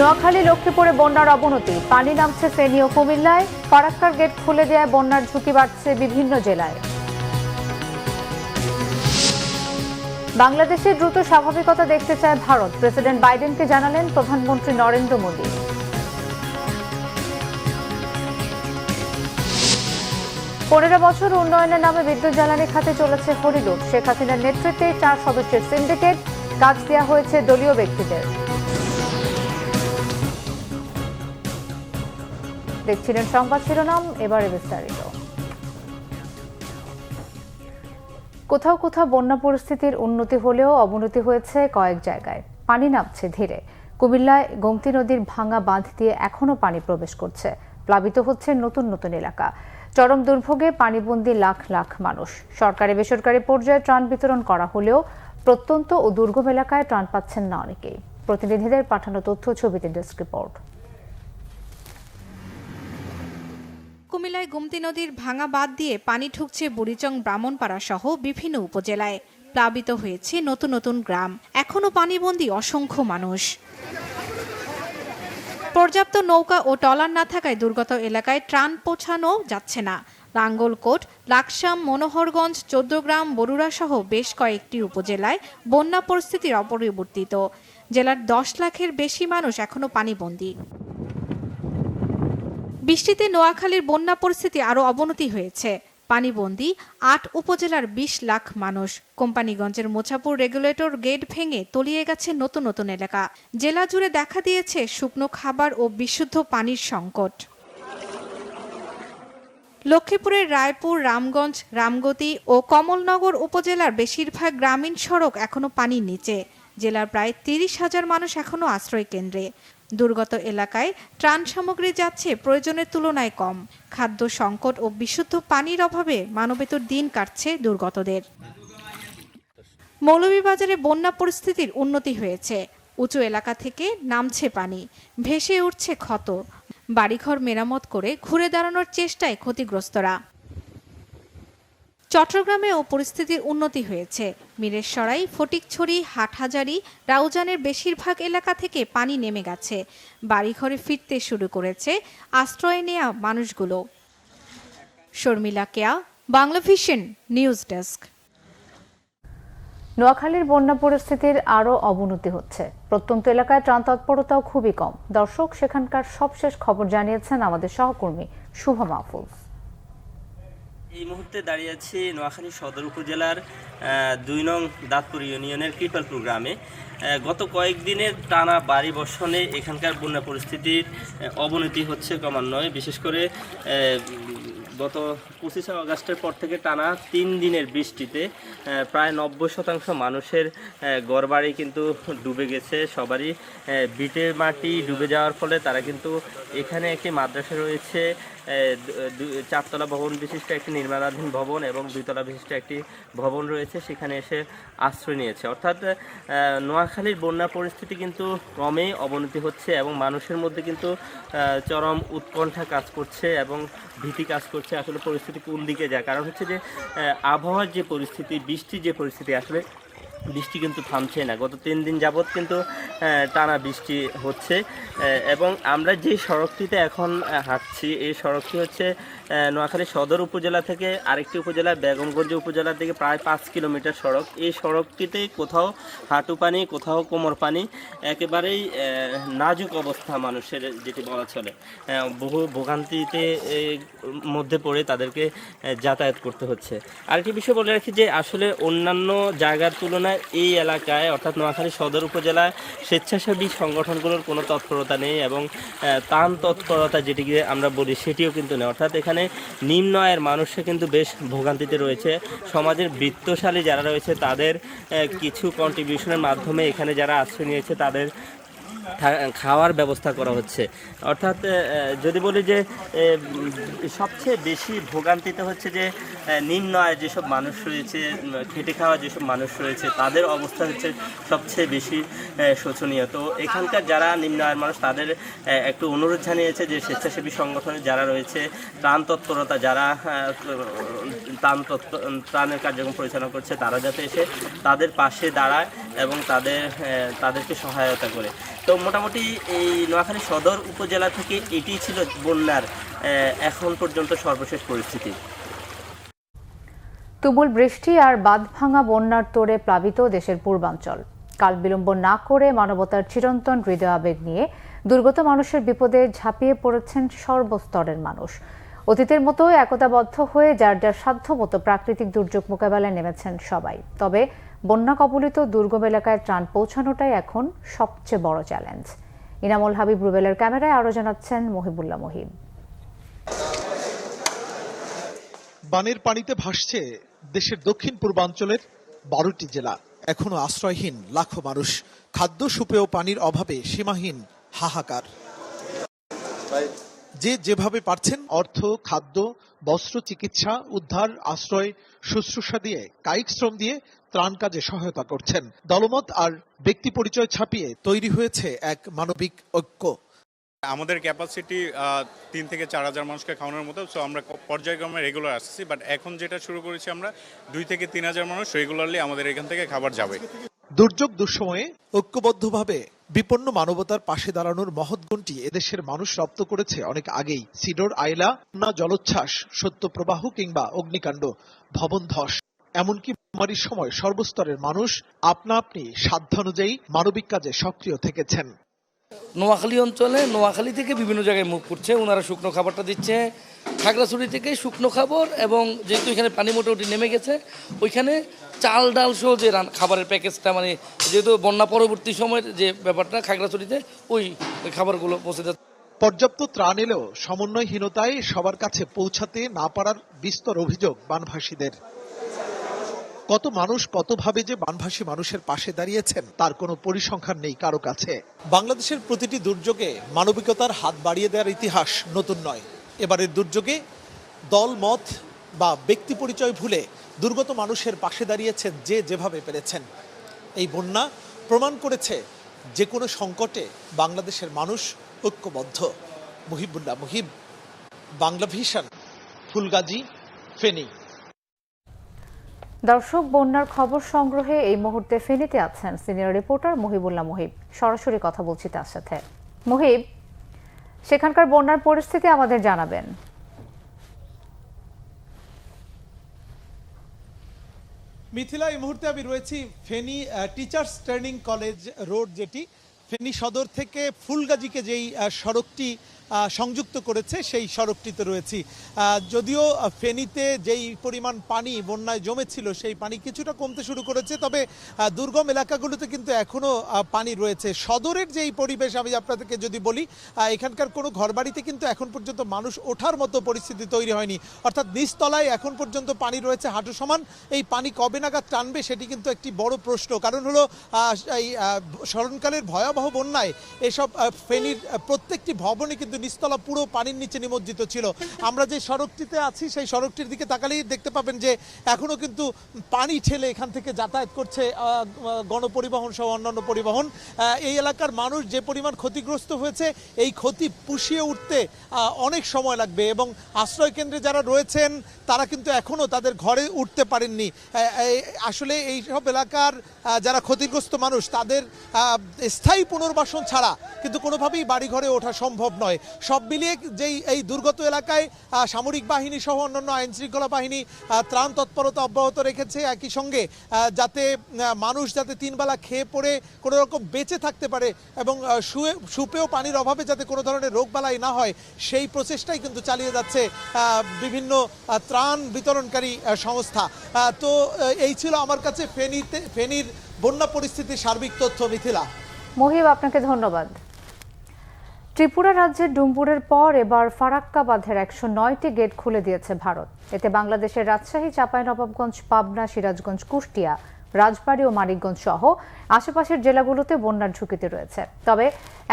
নোয়াখালী লক্ষ্মীপুরে বন্যার অবনতি, পানি নামছে ফেনী ও কুমিল্লায়। ফারাক্কার গেট খুলে দেওয়ায় বন্যার ঝুঁকি বাড়ছে বিভিন্ন জেলায়। বাংলাদেশে দ্রুত স্বাভাবিকতা দেখতে চায় ভারত, প্রেসিডেন্ট বাইডেনকে জানালেন প্রধানমন্ত্রী নরেন্দ্র মোদী। পনেরো বছর উন্নয়নের নামে বিদ্যুৎ জ্বালানি খাতে চলেছে হরিলুট। শেখ হাসিনার নেতৃত্বে 4 সদস্যের সিন্ডিকেট, কাজ দেওয়া হয়েছে দলীয় ব্যক্তিদের। দেখছিলেন সংবাদ শিরোনাম, এবারে বিস্তারিত। কোথাও কোথাও বন্যা পরিস্থিতির উন্নতি হলেও অবনতি হয়েছে কয়েক জায়গায়। পানি নামছে ধীরে। কুমিল্লায় গোমতী নদীর ভাঙা বাঁধ দিয়ে এখনো পানি প্রবেশ করছে। প্লাবিত হচ্ছে নতুন নতুন এলাকা। চরম দুর্ভোগে পানিবন্দী লাখ লাখ মানুষ। সরকারি বেসরকারি পর্যায়ে ত্রাণ বিতরণ করা হলেও প্রত্যন্ত ও দুর্গম এলাকায় ত্রাণ পাচ্ছেন না অনেকেই। প্রতিনিধিদের পাঠানো তথ্য, ছবিতে ডেস্ক রিপোর্ট। কুমিল্লায় গোমতী নদীর ভাঙা বাঁধ দিয়ে পানি ঢুকছে বুড়িচং, ব্রাহ্মণপাড়া সহ বিভিন্ন উপজেলায়। প্লাবিত হয়েছে নতুন নতুন গ্রাম। এখনো পানিবন্দী অসংখ্য মানুষ। পর্যাপ্ত নৌকা ও ট্রলার না থাকায় দুর্গত এলাকায় ত্রাণ পৌঁছানো যাচ্ছে না। লাঙ্গলকোট, লাকসাম, মনোহরগঞ্জ, চৌদ্দগ্রাম, বরুড়া সহ বেশ কয়েকটি উপজেলায় বন্যা পরিস্থিতির অপরিবর্তিত। জেলার 10 লাখের বেশি মানুষ এখনো পানিবন্দী। বৃষ্টিতে নোয়াখালীর বন্যা পরিস্থিতি আরও অবনতি হয়েছে। পানিবন্দী 8 উপজেলার 20 লাখ মানুষ। কোম্পানিগঞ্জের মোছাপুর রেগুলেটর গেট ভেঙে তলিয়ে গেছে নতুন নতুন এলাকা। জেলা জুড়ে দেখা দিয়েছে শুকনো খাবার ও বিশুদ্ধ পানির সংকট। লক্ষ্মীপুরের রায়পুর, রামগঞ্জ, রামগতি ও কমলনগর উপজেলার বেশিরভাগ গ্রামীণ সড়ক এখনো পানির নিচে। জেলার প্রায় 30,000 মানুষ এখনো আশ্রয় কেন্দ্রে। দুর্গত এলাকায় ত্রাণ সামগ্রী যাচ্ছে প্রয়োজনের তুলনায় কম। খাদ্য সংকট ও বিশুদ্ধ পানির অভাবে মানবেতর দিন কাটছে দুর্গতদের। মৌলভীবাজারে বন্যা পরিস্থিতির উন্নতি হয়েছে। উঁচু এলাকা থেকে নামছে পানি, ভেসে উঠছে ক্ষত। বাড়িঘর মেরামত করে ঘুরে দাঁড়ানোর চেষ্টায় ক্ষতিগ্রস্তরা। চট্টগ্রামেও পরিস্থিতির উন্নতি হয়েছে। মিরেরসরাই, ফটিকছড়ি, হাটহাজারী, রাউজানের বেশিরভাগ এলাকা থেকে পানি নেমে গেছে। বাড়িঘরে ফিরতে শুরু করেছে আশ্রয় নেয়া মানুষগুলো। শর্মিলা কেয়া, বাংলাভিশন নিউজ ডেস্ক। নোয়াখালীর বন্যা পরিস্থিতির আরও অবনতি হচ্ছে। প্রত্যন্ত এলাকায় ত্রাণ তৎপরতাও খুবই কম। দর্শক, সেখানকার সবশেষ খবর জানিয়েছেন আমাদের সহকর্মী শুভ মাহফুজ। এই মুহূর্তে দাঁড়িয়ে আছি নোয়াখালী সদর উপজেলার 2 নং দাঁতপুর ইউনিয়নের কৃপালপুর গ্রামে। গত কয়েকদিনের টানা ভারী বর্ষণে এখানকার বন্যা পরিস্থিতির অবনতি হচ্ছে ক্রমান্বয়ে। বিশেষ করে গত 25 আগস্টের পর থেকে টানা 3 দিনের বৃষ্টিতে প্রায় 90% মানুষের ঘরবাড়ি কিন্তু ডুবে গেছে। সবারই ভিটের মাটি ডুবে যাওয়ার ফলে তারা কিন্তু এখানে একটি মাদ্রাসা রয়েছে, 4 তলা ভবন বিশিষ্ট একটি নির্মাণাধীন ভবন এবং 2 তলা বিশিষ্ট একটি ভবন রয়েছে, সেখানে এসে আশ্রয় নিয়েছে। অর্থাৎ নোয়াখালীর বন্যা পরিস্থিতি কিন্তু ক্রমেই অবনতি হচ্ছে এবং মানুষের মধ্যে কিন্তু চরম উৎকণ্ঠা কাজ করছে এবং ভীতি কাজ করছে। আসলে পরিস্থিতি কোন দিকে যায়, কারণ হচ্ছে যে আবহাওয়ার যে পরিস্থিতি, বৃষ্টির যে পরিস্থিতি, আসলে বৃষ্টি কিন্তু থামছে না। গত 3 দিন যাবৎ কিন্তু টানা বৃষ্টি হচ্ছে এবং আমরা যে সড়কটিতে এখন হাঁটছি, এই সড়কটি হচ্ছে নোয়াখালী সদর উপজেলা থেকে আরেকটি উপজেলা বেগমগঞ্জ উপজেলার দিকে প্রায় 5 কিলোমিটার সড়ক। এই সড়কটিতে কোথাও হাঁটু পানি, কোথাও কোমর পানি, একেবারেই নাজুক অবস্থা মানুষের, যেটি বলা চলে। বহু ভোগান্তিতে মধ্যে পড়ে তাদেরকে যাতায়াত করতে হচ্ছে। আরেকটি বিষয় বলে রাখি যে আসলে অন্যান্য জায়গার তুলনায় এই এলাকায় অর্থাৎ নোয়াখালী সদর উপজেলায় স্বেচ্ছাসেবী সংগঠনগুলোর কোনো তৎপরতা নেই এবং ত্রাণ তৎপরতা যেটিকে আমরা বলি সেটিও কিন্তু নেই। অর্থাৎ এখানে নিম্ন আয়ের মানুষরা কিন্তু বেশ ভোগান্তিতে রয়েছে। সমাজের বৃত্তশালী যারা রয়েছে তাদের কিছু কন্ট্রিবিউশনের মাধ্যমে এখানে যারা আশ্রয় নিয়েছে তাদের খাওয়ার ব্যবস্থা করা হচ্ছে। অর্থাৎ যদি বলি যে সবচেয়ে বেশি ভোগান্তিতে হচ্ছে যে নিম্ন আয় যেসব মানুষ রয়েছে, খেটে খাওয়া যেসব মানুষ রয়েছে, তাদের অবস্থা হচ্ছে সবচেয়ে বেশি শোচনীয়। তো এখানকার যারা নিম্ন আয়ের মানুষ তাদের একটু অনুরোধ জানিয়েছে যে স্বেচ্ছাসেবী সংগঠনে যারা রয়েছে, ত্রাণ তৎপরতা যারা ত্রাণের কার্যক্রম পরিচালনা করছে, তারা যাতে এসে তাদের পাশে দাঁড়ায় এবং তাদেরকে সহায়তা করে। তো মোটামুটি এই নোয়াখালী সদর উপজেলা থেকে এটি ছিল বন্যার এখন পর্যন্ত সর্বশেষ পরিস্থিতি। তুমুল বৃষ্টি আর বাঁধ ভাঙা বন্যার তোড়ে প্লাবিত দেশের পূর্বাঞ্চল। কাল বিলম্ব না করে মানবতার চিরন্তন হৃদয় আবেগ নিয়ে দুর্গত মানুষের বিপদে ঝাঁপিয়ে পড়েছেন সর্বস্তরের মানুষ। অতীতের মতো একতাবদ্ধ হয়ে যার যার সাধ্যমতো প্রাকৃতিক দুর্যোগ মোকাবেলায় নেমেছেন সবাই। তবে বন্যা কবলিত দুর্গম এলাকায় ত্রাণ পৌঁছানোটাই এখন সবচেয়ে বড় চ্যালেঞ্জ। ইনামুল হাবিব রুবেলের ক্যামেরায় আরও জানাচ্ছেন মহিবুল্লাহ মহিব। বানের পানিতে ভাসছে দেশের দক্ষিণ পূর্বাঞ্চলের 12টি জেলা। এখনো আশ্রয়হীন লাখো মানুষ। খাদ্য সুপেয় পানির অভাবে সীমাহীন হাহাকার। যে যেভাবে পারছেন অর্থ, খাদ্য, বস্ত্র, চিকিৎসা, উদ্ধার, আশ্রয়, শুশ্রূষা দিয়ে, কায়িক শ্রম দিয়ে ত্রাণ কাজে সহায়তা করছেন। দলমত আর ব্যক্তি পরিচয় ছাপিয়ে তৈরি হয়েছে এক মানবিক ঐক্য। আমাদের ক্যাপাসিটি 3 থেকে 4 হাজার মানুষকে খাওয়ানোর মতো, সো আমরা পর্যায়ক্রমে রেগুলার আসছি। বাট এখন যেটা শুরু করেছি আমরা 2 থেকে 3 হাজার মানুষ রেগুলারলি আমাদের এখান থেকে খাবার যাবে। দুর্যোগ দুঃসময়ে ঐক্যবদ্ধভাবে বিপন্ন মানবতার পাশে দাঁড়ানোর মহৎ গুণটি এদেশের মানুষ রপ্ত করেছে অনেক আগেই। সিডর, আইলা, জলোচ্ছ্বাস, সত্যপ্রবাহ কিংবা অগ্নিকাণ্ড, ভবন ধস, এমনকি মহামারীর সময় সর্বস্তরের মানুষ আপনা আপনি সাধ্যানুযায়ী মানবিক কাজে সক্রিয় থেকেছেন। নোয়াখালী অঞ্চলে নোয়াখালী থেকে বিভিন্ন জায়গায় মুভ করছে, ওনারা শুকনো খাবারটা দিচ্ছে। খাগড়াছড়ি থেকে শুকনো খাবার, এবং যেহেতু এখানে পানি মোটামুটি নেমে গেছে, ওইখানে চাল ডাল সহ যে খাবারের প্যাকেজটা, মানে যেহেতু বন্যা পরবর্তী সময়ের যে ব্যাপারটা খাগড়াছড়িতে ওই খাবারগুলো পৌঁছে যাচ্ছে। পর্যাপ্ত ত্রাণ এলেও সমন্বয়হীনতায় সবার কাছে পৌঁছাতে না পারার বিস্তর অভিযোগ বানভাসীদের। কত মানুষ কতভাবে যে বানভাসী মানুষের পাশে দাঁড়িয়েছেন তার কোনো পরিসংখ্যান নেই কারো কাছে। বাংলাদেশের প্রতিটি দুর্যোগে মানবিকতার হাত বাড়িয়ে দেওয়ার ইতিহাস নতুন নয়। এবারের দুর্যোগে দল মত বা ব্যক্তি পরিচয় ভুলে দুর্গত মানুষের পাশে দাঁড়িয়েছেন যে যেভাবে পেরেছেন। এই বন্যা প্রমাণ করেছে যে কোনো সংকটে বাংলাদেশের মানুষ ঐক্যবদ্ধ। মহিবুল্লাহ মহিব, বাংলা ভিশন, ফুলগাজী, ফেনী। দর্শক, বন্যার খবর সংগ্রহে এই মুহূর্তে ফেনীতে আছেন সিনিয়র রিপোর্টার মহিবুল্লাহ মহিব। সরাসরি কথা বলছি তার সাথে। মহিব, সেখানকার বন্যার পরিস্থিতি আমাদের জানাবেন। মিথিলা, এই মুহূর্তে আমি রয়েছি Feni teachers training college road, যেটি ফেনী সদর থেকে ফুলগাজীকে যেই সড়কটি সংযুক্ত করেছে সেই সড়কটিতে রয়েছি। যদিও ফেনীতে যেই পরিমাণ পানি বন্যায় জমেছিল সেই পানি কিছুটা কমতে শুরু করেছে, তবে দুর্গম এলাকাগুলোতে কিন্তু এখনও পানি রয়েছে। সদরের যেই পরিবেশ আমি আপনাদেরকে যদি বলি, এখানকার কোনো ঘরবাড়িতে কিন্তু এখন পর্যন্ত মানুষ ওঠার মতো পরিস্থিতি তৈরি হয়নি, অর্থাৎ নিচতলায় এখন পর্যন্ত পানি রয়েছে হাঁটু সমান। এই পানি কবে নাগাদ টানবে সেটি কিন্তু একটি বড় প্রশ্ন। কারণ হলো এই স্মরণকালের ভয়াবহ বন্যায় এসব ফেনীর প্রত্যেকটি ভবনে কিন্তু নিচতলা পুরো পানির নিচে নিমজ্জিত ছিল। আমরা যে সড়কটিতে আছি সেই সড়কটির দিকে তাকালেই দেখতে পাবেন যে এখনো কিন্তু পানি ঠেলে এখান থেকে যাতায়াত করছে গণপরিবহন সহ অন্যান্য পরিবহন। এই এলাকার মানুষ যে পরিমাণ ক্ষতিগ্রস্ত হয়েছে, এই ক্ষতি পুষিয়ে উঠতে অনেক সময় লাগবে, এবং আশ্রয় কেন্দ্রে যারা রয়েছেন তারা কিন্তু এখনো তাদের ঘরে উঠতে পারেননি। আসলে এই সব এলাকার যারা ক্ষতিগ্রস্ত মানুষ তাদের স্থায়ী পুনর্বাসন ছাড়া কিন্তু কোনোভাবেই বাড়িঘরে ওঠা সম্ভব নয়। সব মিলিয়ে যেই এই দুর্গত এলাকায় সামরিক বাহিনী সহ অন্যান্য আইন শৃঙ্খলা বাহিনী ত্রাণ তৎপরতা অব্যাহত রেখেছে, একই সঙ্গে যাতে মানুষ যাতে 3 বেলা খেয়ে পড়ে কোনো রকম বেঁচে থাকতে পারে এবং সুপেয় পানির অভাবে যাতে কোনো ধরনের রোগবালাই না হয় সেই প্রচেষ্টাই কিন্তু চালিয়ে যাচ্ছে বিভিন্ন ত্রাণ বিতরণকারী সংস্থা। তো এই ছিল আমার কাছে ফেনীর বন্যা পরিস্থিতির সার্বিক তথ্য। মিথিলা। মহিব, আপনাকে ধন্যবাদ। ত্রিপুরা রাজ্যের ডুমপুরের পর এবার ফারাক্কা বাঁধের 109টি গেট খুলে দিয়েছে ভারত। এতে বাংলাদেশের রাজশাহী, চাঁপাইনবাবগঞ্জ, পাবনা, সিরাজগঞ্জ, কুষ্টিয়া, রাজবাড়ী ও মানিকগঞ্জ সহ আশেপাশের জেলাগুলোতে বন্যার ঝুঁকিতে রয়েছে। তবে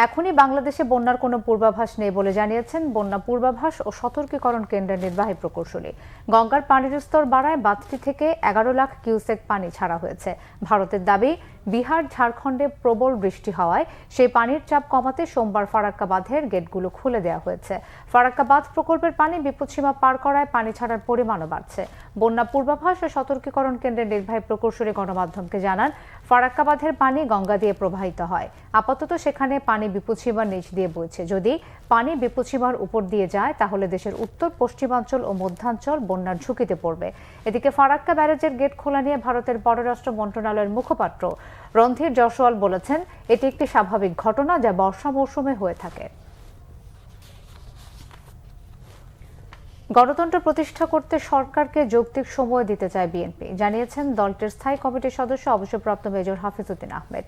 এখনই বাংলাদেশে বন্যার কোনো পূর্বাভাস নেই বলে জানিয়েছেন বন্যা পূর্বাভাস ও সতর্কীকরণ কেন্দ্রের নির্বাহী প্রকৌশলী। গঙ্গার পানির স্তর বাড়ায় বাঁধটি থেকে 11 লাখ কিউসেক পানি ছাড়া হয়েছে। ভারতের দাবি, বিহার ঝাড়খণ্ডে প্রবল বৃষ্টি হওয়ায় সেই পানির চাপ কমাতে সোমবার ফারাক্কা বাঁধের গেটগুলো খুলে দেওয়া হয়েছে। ফারাক্কা বাঁধ প্রকল্পের পানি বিপদসীমা পার করায় পানি ছাড়ার পরিমাণও বাড়ছে। বন্যা পূর্বাভাস ও সতর্কীকরণ কেন্দ্রের নির্বাহী প্রকৌশলী গণমাধ্যমকে জানান, ফারাক্কা বাঁধের পানি গঙ্গা দিয়ে প্রবাহিত হয়। আপাতত সেখানে পানি বিপদসীমার নিচ দিয়ে বইছে। যদি পানি বিপদসীমার উপর দিয়ে যায় তাহলে দেশের উত্তর পশ্চিমাঞ্চল ও মধ্যাঞ্চল বন্যার ঝুঁকিতে পড়বে। এদিকে ফারাক্কা ব্যারেজের গেট খোলা নিয়ে ভারতের পররাষ্ট্র মন্ত্রণালয়ের মুখপাত্র রণধীর জয়সওয়াল বলেছেন, এটি একটি স্বাভাবিক ঘটনা যা বর্ষা মৌসুমে হয়ে থাকে। গণতন্ত্র প্রতিষ্ঠা করতে সরকারকে যৌক্তিক সময় দিতে চায় বিএনপি, জানিয়েছেন দলটির স্থায়ী কমিটির সদস্য অবসরপ্রাপ্ত মেজর হাফিজউদ্দিন আহমেদ।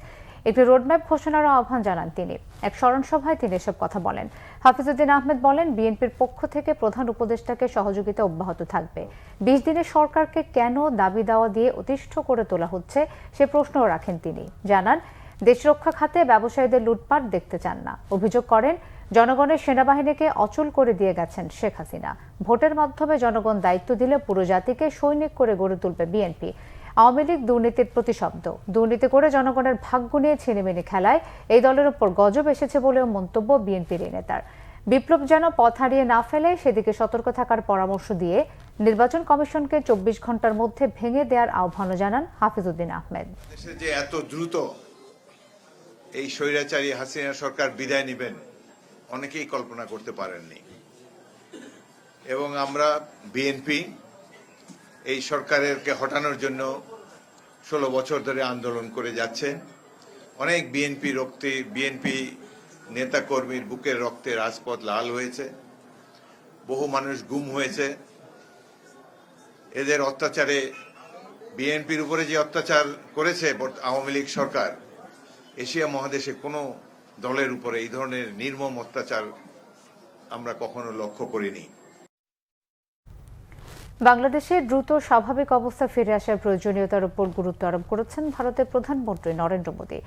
একটি রোডম্যাপ ঘোষণারও আহ্বান জানান তিনি। এক স্মরণ সভায় তিনি এসব কথা বলেন। হাফিজউদ্দিন আহমেদ বলেন, বিএনপির পক্ষ থেকে প্রধান উপদেষ্টাকে সহযোগিতা অব্যাহত থাকবে। 20 দিনের সরকারকে কেন দাবি দাওয়া দিয়ে অতিষ্ঠ করে তোলা হচ্ছে সে প্রশ্নও রাখেন তিনি। জানান, দেশরক্ষা খাতে ব্যবসায়ীদের লুটপাট দেখতে চান না। অভিযোগ করেন, জনগণের সেনাবাহিনীকে অচল করে দিয়ে গেছেন শেখ হাসিনা। ভোটের মাধ্যমে জনগণ দায়িত্ব দিলে পুরো জাতিকে সৈনিক করে গড়ে তুলবে বিএনপি। আওয়ামী লীগ দুর্নীতির প্রতিশব্দ, দুর্নীতি করে জনগণের ভাগ্য নিয়ে ছিনিমিনি খেলায় এই দলের উপর গজব এসেছে বলেও মন্তব্য বিএনপির এই নেতার। বিপ্লব যেন পথ হারিয়ে না ফেলে সেদিকে সতর্ক থাকার পরামর্শ দিয়ে নির্বাচন কমিশনকে 24 ঘন্টার মধ্যে ভেঙে দেওয়ার আহ্বানও জানান হাফিজউদ্দিন আহমেদ। দেশে যে এত দ্রুত এই স্বৈরাচারী হাসিনা সরকার বিদায় নেবেন অনেকেই কল্পনা করতে পারেননি, এবং আমরা বিএনপি এই সরকারকে হটানোর জন্য 16 বছর ধরে আন্দোলন করে যাচ্ছে। অনেক বিএনপি নেতা কর্মীর বুকের রক্তে রাজপথ লাল হয়েছে, বহু মানুষ গুম হয়েছে। এদের অত্যাচারে বিএনপির উপরে যে অত্যাচার করেছে আওয়ামী লীগ সরকার, এশিয়া মহাদেশে কোনো দলের উপরে এই ধরনের নির্মম অত্যাচার আমরা কখনো লক্ষ্য করিনি। বাংলাদেশে দ্রুত স্বাভাবিক অবস্থা ফিরে আসার প্রয়োজনীয়তার উপর গুরুত্ব আরোপ করেছেন ভারতের প্রধানমন্ত্রী নরেন্দ্র মোদী।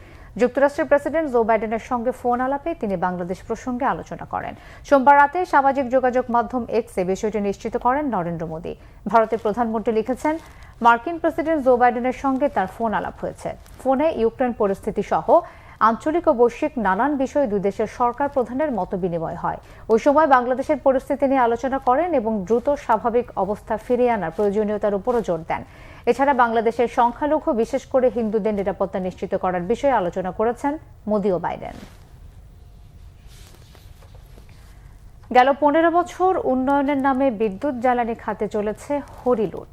যুক্তরাষ্ট্রের প্রেসিডেন্ট জো বাইডেনের সঙ্গে ফোন আলাপে তিনি বাংলাদেশ প্রসঙ্গে আলোচনা করেন। সোমবার রাতে সামাজিক যোগাযোগ মাধ্যম এক্সে বিষয়টি নিশ্চিত করেন নরেন্দ্র মোদী। ভারতের প্রধানমন্ত্রী লিখেছেন, মার্কিন প্রেসিডেন্ট জো বাইডেনের সঙ্গে তার ফোন আলাপ হয়েছে। ফোনে ইউক্রেন পরিস্থিতি সহ আঞ্চলিক ও বৈশ্বিক নানান বিষয়ে দুই দেশের সরকার প্রধানের মতবিনিময় হয়। ওই সময় বাংলাদেশের পরিস্থিতি নিয়ে আলোচনা করেন এবং দ্রুত স্বাভাবিক অবস্থা ফিরিয়ে আনার প্রয়োজনীয়তার উপরও জোর দেন। এছাড়া বাংলাদেশের সংখ্যালঘু, বিশেষ করে হিন্দুদের নিরাপত্তা নিশ্চিত করার বিষয়ে আলোচনা করেছেন মোদি ও বাইডেন। গেল 15 বছর উন্নয়নের নামে বিদ্যুৎ জ্বালানি খাতে চলেছে হরিলুট।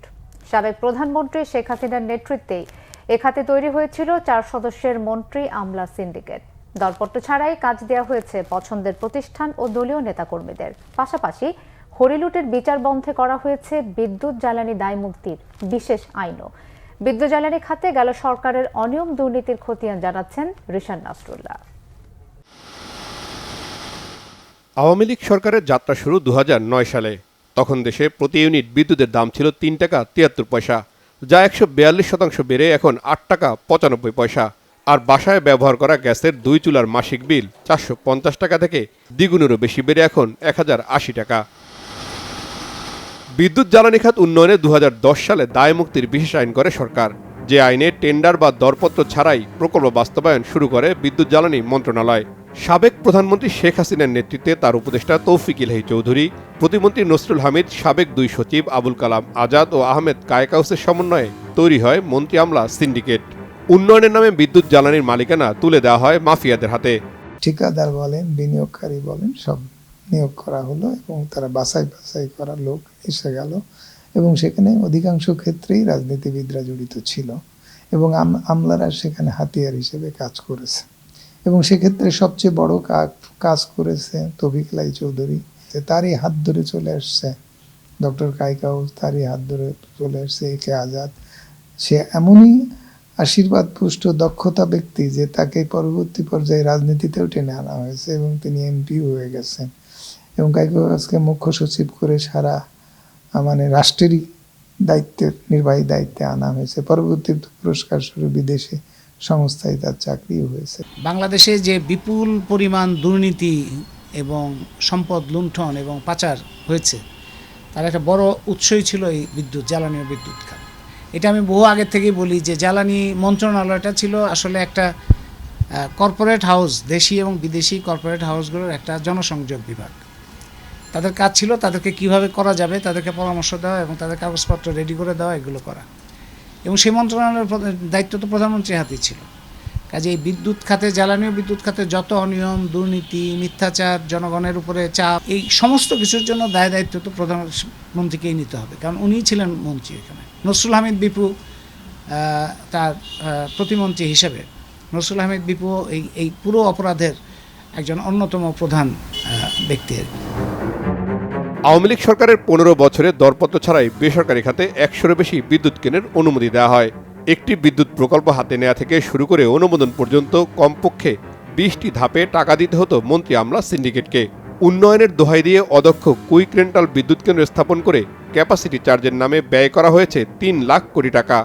সাবেক প্রধানমন্ত্রী শেখ হাসিনার নেতৃত্বেই এ খাতে তৈরি হয়েছিল 4 সদস্যের মন্ত্রী আমলা সিন্ডিকেট। দরপত্র ছাড়াই কাজ দেওয়া হয়েছে পছন্দের প্রতিষ্ঠান ও দলীয় নেতাকর্মীদের। পাশাপাশি হরিলুটের বিচার বন্ধে করা হয়েছে বিদ্যুৎ জ্বালানি দায় মুক্তির বিশেষ আইনও। বিদ্যুৎ জ্বালানি খাতে গেল সরকারের অনিয়ম দুর্নীতির খতিয়ান জানাচ্ছেন রিশান নাসরুল্লাহ। আওয়ামী লীগ সরকারের যাত্রা শুরু 2009 সালে। তখন দেশে প্রতি ইউনিট বিদ্যুতের দাম ছিল 3 টাকা 73 পয়সা, যা 142% বেড়ে এখন 8 টাকা 95 পয়সা। আর বাসায় ব্যবহার করা গ্যাসের 2 চুলার মাসিক বিল 450 টাকা থেকে দ্বিগুণেরও বেশি বেড়ে এখন 1080 টাকা। বিদ্যুৎ জ্বালানি খাত উন্নয়নে 2010 সালে দায় মুক্তির বিশেষ আইন করে সরকার, যে আইনে টেন্ডার বা দরপত্র ছাড়াই প্রকল্প বাস্তবায়ন শুরু করে বিদ্যুৎ জ্বালানি মন্ত্রণালয়। সাবেক প্রধানমন্ত্রী শেখ হাসিনার নেতৃত্বে তার উপদেষ্টা তৌফিক ইলাহি চৌধুরী, প্রতিমন্ত্রী নসরুল হামিদ, সাবেক 2 সচিব আবুল কালাম আজাদ ও আহমেদ কায়কাউসের সমন্বয়ে তৈরি হয় মন্ত্রী আমলা সিন্ডিকেট। উন্নয়নের নামে বিদ্যুৎ জ্বালানির মালিকানা তুলে দেওয়া হয় মাফিয়াদের হাতে। ঠিকাদার বলেন, বিনিয়োগকারী বলেন, সব নিয়োগ করা হলো এবং তারা বাছাই করা লোক এসে গেল, এবং সেখানে অধিকাংশ ক্ষেত্রেই রাজনীতিবিদরা জড়িত ছিল এবং আমলারা সেখানে হাতিয়ার হিসেবে কাজ করেছে। এবং সেক্ষেত্রে সবচেয়ে বড় কাজ করেছে তৌফিক ইলাহি চৌধুরী। তারই হাত ধরে চলে আসছে ডক্টর কায়কাউস, তারই হাত ধরে চলে আসছে একে আজাদ। সে এমনই আশীর্বাদ পুষ্ট দক্ষতা ব্যক্তি যে তাকে পরবর্তী পর্যায়ে রাজনীতিতেও টেনে আনা হয়েছে এবং তিনি এমপি হয়ে গেছেন। এবং কায়কাউসকে মুখ্য সচিব করে সারা রাষ্ট্রেরই নির্বাহী দায়িত্বে আনা হয়েছে। পরবর্তী পুরস্কার স্বরূপ বিদেশে সংস্থায় তার চাকরিও হয়েছে। বাংলাদেশে যে বিপুল পরিমাণ দুর্নীতি এবং সম্পদ লুণ্ঠন এবং পাচার হয়েছে, তার একটা বড় উৎসই ছিল এই জ্বালানি ও বিদ্যুৎ খাত। এটা আমি বহু আগের থেকেই বলি যে জ্বালানি মন্ত্রণালয়টা ছিল আসলে একটা কর্পোরেট হাউস, দেশি এবং বিদেশি কর্পোরেট হাউসগুলোর একটা জনসংযোগ বিভাগ। তাদের কাজ ছিল তাদেরকে কিভাবে করা যাবে, তাদেরকে পরামর্শ দেওয়া এবং তাদের কাগজপত্র রেডি করে দেওয়া, এগুলো করা। এবং সেই মন্ত্রণালয়ের দায়িত্ব তো প্রধানমন্ত্রীর হাতেই ছিল। কাজে এই বিদ্যুৎ খাতে, জ্বালানি ও বিদ্যুৎ খাতে যত অনিয়ম, দুর্নীতি, মিথ্যাচার, জনগণের উপরে চাপ, এই সমস্ত কিছুর জন্য দায়িত্ব তো প্রধানমন্ত্রীকেই নিতে হবে, কারণ উনিই ছিলেন মন্ত্রী এখানে। নসরুল হামিদ বিপু তার প্রতিমন্ত্রী হিসেবে নসরুল হামিদ বিপু এই পুরো অপরাধের একজন অন্যতম প্রধান ব্যক্তি। আওয়ামী লীগ সরকারের 15 বছরে দরপত্র ছাড়াই বেসরকারি খাতে 100-এর বেশি বিদ্যুৎ কেনার অনুমতি দেওয়া হয়। একটি বিদ্যুৎ প্রকল্প হাতে নেওয়া থেকে শুরু করে অনুমোদন পর্যন্ত কমপক্ষে 20টি ধাপে টাকা দিতে হতো মন্ত্রী আমলা সিন্ডিকেটকে। উন্নয়নের দোহাই দিয়ে অদক্ষ কুইক রেন্টাল বিদ্যুৎ কেন্দ্র স্থাপন করে ক্যাপাসিটি চার্জের নামে ব্যয় করা হয়েছে 3 লাখ কোটি টাকা।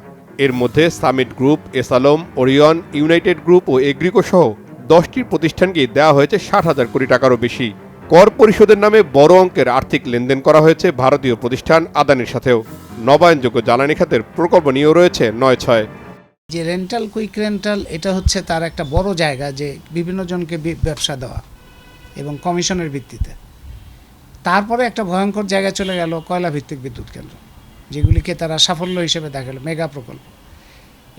এর মধ্যে Summit Group, S Alam, Orion, United Group ও এগ্রিকো সহ 10টি প্রতিষ্ঠানকে দেওয়া হয়েছে 60,000 কোটি টাকারও বেশি। কর পরিশোধের নামে বড় অঙ্কের আর্থিক লেনদেন করা হয়েছে ভারতীয় প্রতিষ্ঠান আদানির সাথেও। নবায়নযোগ্য জ্বালানি খাতের প্রকল্প নিয়েও রয়েছে 9-6। যে রেন্টাল, কুইক রেন্টাল, এটা হচ্ছে তার একটা বড় জায়গা, যে বিভিন্ন জনকে ব্যবসা দেওয়া এবং কমিশনের ভিত্তিতে। তারপরে একটা ভয়ঙ্কর জায়গায় চলে গেল কয়লা ভিত্তিক বিদ্যুৎ কেন্দ্র, যেগুলিকে তারা সাফল্য হিসেবে দেখালো, মেগা প্রকল্প।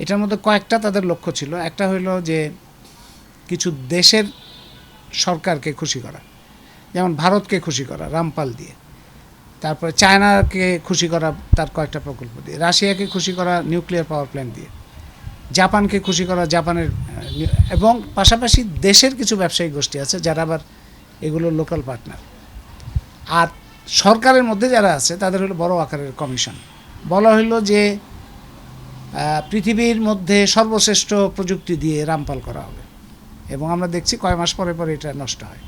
এটার মধ্যে কয়েকটা তাদের লক্ষ্য ছিল। একটা হইল যে কিছু দেশের সরকারকে খুশি করা, যেমন ভারতকে খুশি করা রামপাল দিয়ে, তারপরে চায়নাকে খুশি করা তার কয়েকটা প্রকল্প দিয়ে, রাশিয়াকে খুশি করা নিউক্লিয়ার পাওয়ার প্ল্যান্ট দিয়ে, জাপানকে খুশি করা জাপানের, এবং পাশাপাশি দেশের কিছু ব্যবসায়িক গোষ্ঠী আছে যারা আবার এগুলোর লোকাল পার্টনার। আর সরকারের মধ্যে যারা আছে তাদের হলো বড় আকারের কমিশন। বলা হইলো যে পৃথিবীর মধ্যে সর্বশ্রেষ্ঠ প্রযুক্তি দিয়ে রামপাল করা হবে, এবং আমরা দেখছি কয় মাস পরে পরে এটা নষ্ট হয়।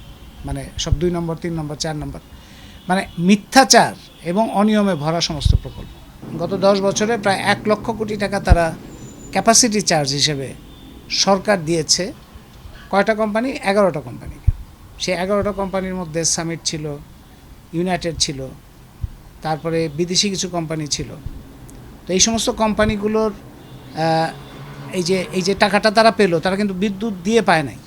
মানে সব 2 নম্বর, 3 নম্বর, 4 নম্বর, মানে মিথ্যাচার এবং অনিয়মে ভরা সমস্ত প্রকল্প। গত 10 বছরে প্রায় 1 লক্ষ কোটি টাকা তারা ক্যাপাসিটি চার্জ হিসেবে সরকার দিয়েছে। কয়টা কোম্পানি? 11টা কোম্পানিকে। সেই 11টা কোম্পানির মধ্যে সামিট ছিল, ইউনাইটেড ছিল, তারপরে বিদেশি কিছু কোম্পানি ছিল। তো এই সমস্ত কোম্পানিগুলোর এই যে টাকাটা তারা পেল, তারা কিন্তু বিদ্যুৎ দিয়ে পায় নাই।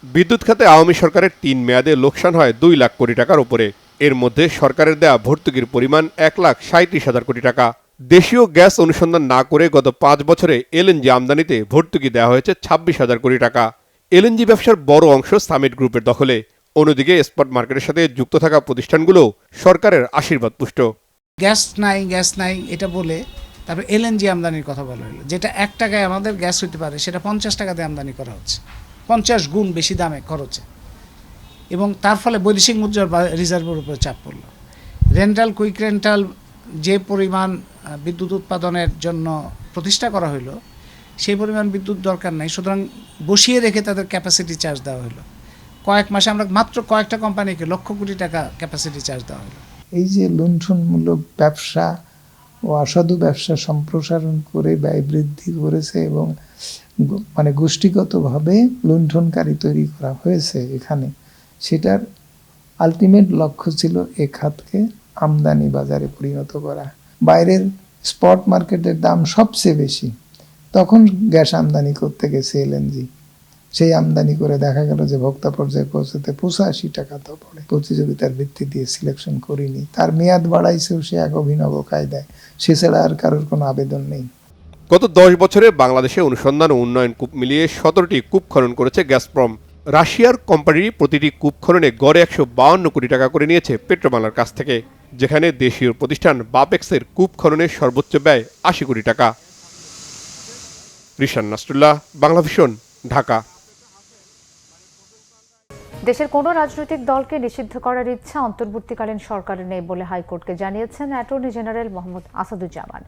বিদ্যুৎ খাতে আওয়ামী সরকারের 3 মেয়াদে লোকসান হয় 2 লাখ কোটি টাকার উপরে। এর মধ্যে সরকারের দেয়া ভর্তুকির পরিমাণ 1,37,000 কোটি টাকা। দেশীয় গ্যাস অনুসন্ধান না করে গত 5 বছরে এলএনজি আমদানিতে ভর্তুকি দেওয়া হয়েছে 26,000 কোটি টাকা। এলএনজি ব্যবসার বড় অংশ সামিট গ্রুপের দখলে। অন্যদিকে স্পট মার্কেটের সাথে যুক্ত থাকা প্রতিষ্ঠানগুলো সরকারের আশীর্বাদ পুষ্ট। গ্যাস নাই এটা বলে তারপর এলএনজি আমদানির কথা বলা হলো, যেটা 1 টাকায় আমাদের গ্যাস হতে পারে সেটা 50 টাকাতে আমদানি করা হচ্ছে, 50 গুণ বেশি দামে খরচে, এবং তার ফলে বৈদেশিক মুদ্রার রিজার্ভের উপর চাপ পড়ল। রেন্টাল, কুইক রেন্টাল যে পরিমাণ বিদ্যুৎ উৎপাদনের জন্য প্রতিষ্ঠা করা হলো, সেই পরিমাণ বিদ্যুৎ দরকার নাই, সুতরাং বসিয়ে রেখে তাদের ক্যাপাসিটি চার্জ দেওয়া হলো। কয়েক মাসে আমরা মাত্র কয়েকটা কোম্পানিকে লক্ষ কোটি টাকা ক্যাপাসিটি চার্জ দেওয়া হলো। এই যে লুণ্ঠনমূলক ব্যবসা ও অসাধু ব্যবসা সম্প্রসারণ করে ব্যয় বৃদ্ধি করেছে এবং মানে গোষ্ঠীগতভাবে লুণ্ঠনকারী তৈরি করা হয়েছে এখানে, সেটার আলটিমেট লক্ষ্য ছিল এ খাতকে আমদানি বাজারে পরিণত করা। বাইরের স্পট মার্কেটের দাম সবচেয়ে বেশি, তখন গ্যাস আমদানি করতে গেছে এলএনজি, সেই আমদানি করে দেখা গেল যে ভোক্তা পর্যায়ে পৌঁছতে 85 টাকা তো পড়ে। প্রতিযোগিতার ভিত্তি দিয়ে সিলেকশন করিনি, তার মেয়াদ বাড়াইছেও সে এক অভিনব কায়দায়, সে ছাড়া আর কারোর কোনো আবেদন নেই। গত 10 বছরে বাংলাদেশে অনুসন্ধান ও উন্নয়ন কূপ মিলিয়ে 17টি কূপ খনন করেছে গ্যাসপ্রম। রাশিয়ার কোম্পানির প্রতিটি কূপ খননে গড়ে 152 কোটি টাকা করে নিয়েছে পেট্রোবাংলার কাছ থেকে, যেখানে দেশীয় প্রতিষ্ঠান বাপেক্সের কূপ খননের সর্বোচ্চ ব্যয় 80 কোটি টাকা। রিশান নাসরুল্লাহ, বাংলাভিশন, ঢাকা। দেশের কোনো রাজনৈতিক দলকে নিষিদ্ধ করার ইচ্ছা অন্তর্বর্তীকালীন সরকারের নেই বলে হাইকোর্টকে জানিয়েছেন অ্যাটর্নি জেনারেল মোহাম্মদ আসাদুজ্জামান।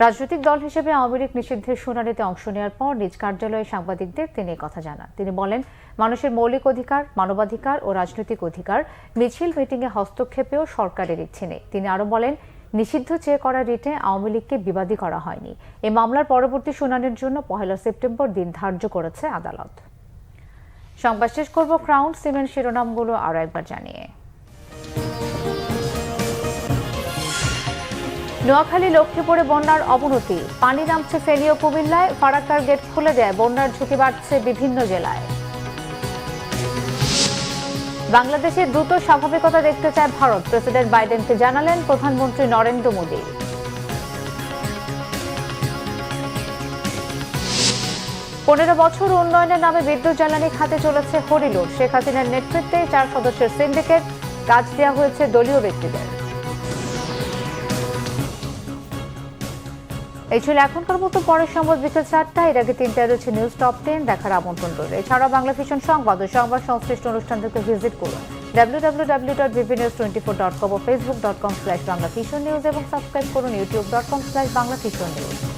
রাজনৈতিক দল হিসেবে আওয়ামী লীগ নিষিদ্ধের শুনানিতে অংশ নেওয়ার পর নিজ কার্যালয়ে সাংবাদিকদের তিনি কথা জানান। তিনি বলেন, মানুষের মৌলিক অধিকার, মানবাধিকার ও রাজনৈতিক অধিকার মিছিল মিটিংয়ে হস্তক্ষেপেও সরকারের ইচ্ছে নেই। তিনি আরও বলেন, নিষিদ্ধ চেয়ে করা রিটে আওয়ামী লীগকে বিবাদী করা হয়নি। এই মামলার পরবর্তী শুনানির জন্য 1 সেপ্টেম্বর দিন ধার্য করেছে আদালত। সংবাদ শেষ করব ক্রাউন সিমেন্ট শিরোনামগুলো আরও একবার জানিয়ে। নোয়াখালী লক্ষ্মীপুরে বন্যার অবনতি, পানি নামছে ফেনী ও কুমিল্লায়, ফারাক্কার গেট খুলে দেয়, বন্যার ঝুঁকি বাড়ছে বিভিন্ন জেলায়। বাংলাদেশে দ্রুত স্বাভাবিকতা দেখতে চায় ভারত, প্রেসিডেন্ট বাইডেনকে জানালেন প্রধানমন্ত্রী নরেন্দ্র মোদী। 15 বছর উন্নয়নের নামে বিদ্যুৎ জ্বালানি খাতে চলেছে হরিলুট, শেখ হাসিনার নেতৃত্বে 4 সদস্যের সিন্ডিকেট, কাজ দেওয়া হয়েছে দলীয় ব্যক্তিদের। এই ছিল এখনকার মতো, পরের সংবাদ বিকেল 4টা, এর আগে 3টায় রয়েছে নিউজ টপ 10, দেখার আমন্ত্রণ রইল। এছাড়াও বাংলা ভিশন সংবাদ ও সংবাদ সংশ্লিষ্ট অনুষ্ঠানটিকে ভিজিট করুন www.vvnews24.com ও facebook.com/banglavisionnews এবং সাবস্ক্রাইব করুন youtube.com/banglavisionnews।